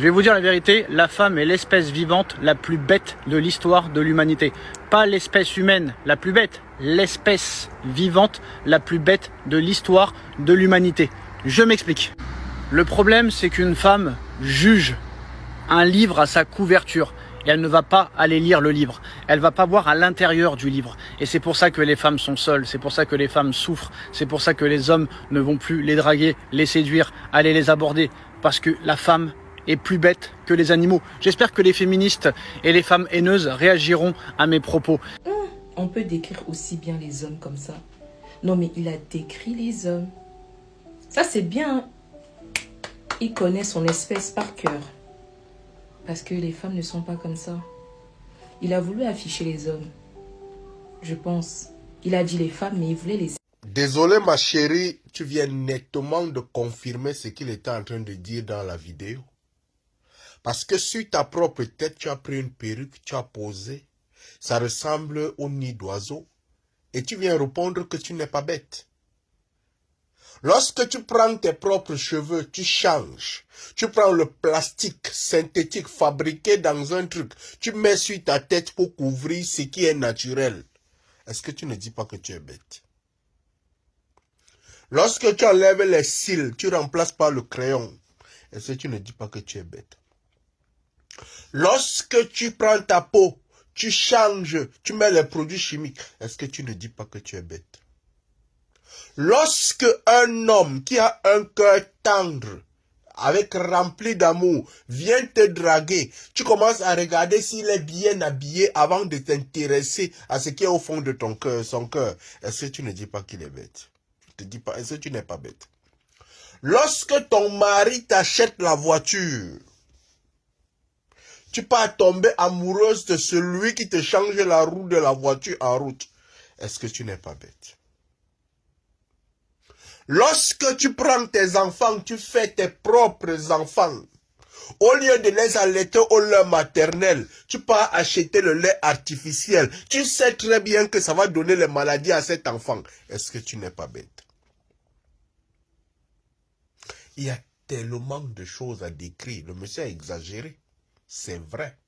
vais vous dire la vérité, la femme est l'espèce vivante la plus bête de l'histoire de l'humanité. Pas l'espèce humaine la plus bête, l'espèce vivante la plus bête de l'histoire de l'humanité. Je m'explique. Le problème, c'est qu'une femme juge un livre à sa couverture. Et elle ne va pas aller lire le livre. Elle va pas voir à l'intérieur du livre. Et c'est pour ça que les femmes sont seules. C'est pour ça que les femmes souffrent. C'est pour ça que les hommes ne vont plus les draguer, les séduire, aller les aborder. Parce que la femme est plus bête que les animaux. J'espère que les féministes et les femmes haineuses réagiront à mes propos. On peut décrire aussi bien les hommes comme ça. Non, mais il a décrit les hommes. Ça, c'est bien. Il connaît son espèce par cœur. Parce que les femmes ne sont pas comme ça. Il a voulu afficher les hommes. Je pense. Il a dit les femmes, mais il voulait les... Désolé ma chérie, tu viens nettement de confirmer ce qu'il était en train de dire dans la vidéo. Parce que sur ta propre tête, tu as pris une perruque, tu as posé. Ça ressemble au nid d'oiseau. Et tu viens répondre que tu n'es pas bête. Lorsque tu prends tes propres cheveux, tu changes. Tu prends le plastique synthétique fabriqué dans un truc. Tu mets sur ta tête pour couvrir ce qui est naturel. Est-ce que tu ne dis pas que tu es bête? Lorsque tu enlèves les cils, tu remplaces par le crayon. Est-ce que tu ne dis pas que tu es bête? Lorsque tu prends ta peau, tu changes, tu mets les produits chimiques. Est-ce que tu ne dis pas que tu es bête? Lorsque un homme qui a un cœur tendre, avec rempli d'amour, vient te draguer, tu commences à regarder s'il est bien habillé avant de t'intéresser à ce qui est au fond de ton cœur, son cœur. Est-ce que tu ne dis pas qu'il est bête? Je te dis pas, est-ce que tu n'es pas bête? Lorsque ton mari t'achète la voiture, tu pars tomber amoureuse de celui qui te change la roue de la voiture en route. Est-ce que tu n'es pas bête? Lorsque tu prends tes enfants, tu fais tes propres enfants. Au lieu de les allaiter au lait maternel, tu pars acheter le lait artificiel. Tu sais très bien que ça va donner les maladies à cet enfant. Est-ce que tu n'es pas bête? Il y a tellement de choses à décrire. Le monsieur a exagéré. C'est vrai.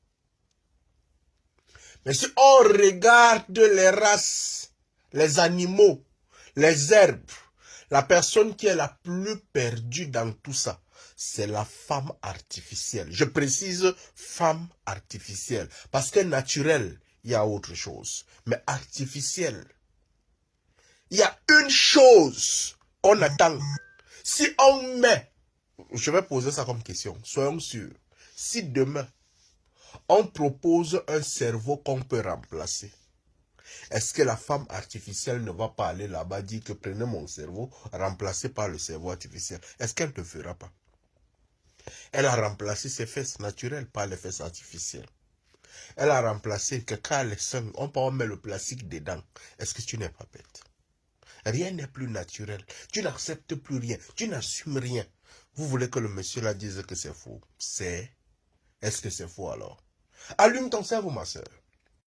Mais si on regarde les races, les animaux, les herbes, la personne qui est la plus perdue dans tout ça, c'est la femme artificielle. Je précise femme artificielle. Parce que naturelle, il y a autre chose. Mais artificielle, il y a une chose qu'on attend. Si on met, je vais poser ça comme question, soyons sûrs. Si demain, on propose un cerveau qu'on peut remplacer, est-ce que la femme artificielle ne va pas aller là-bas dire que prenez mon cerveau, remplacé par le cerveau artificiel? Est-ce qu'elle ne le fera pas? Elle a remplacé ses fesses naturelles par les fesses artificielles. Elle a remplacé que quand les seins, on peut mettre le plastique dedans. Est-ce que tu n'es pas bête? Rien n'est plus naturel. Tu n'acceptes plus rien. Tu n'assumes rien. Vous voulez que le monsieur là dise que c'est faux. Est-ce que c'est faux alors? Allume ton cerveau, ma soeur.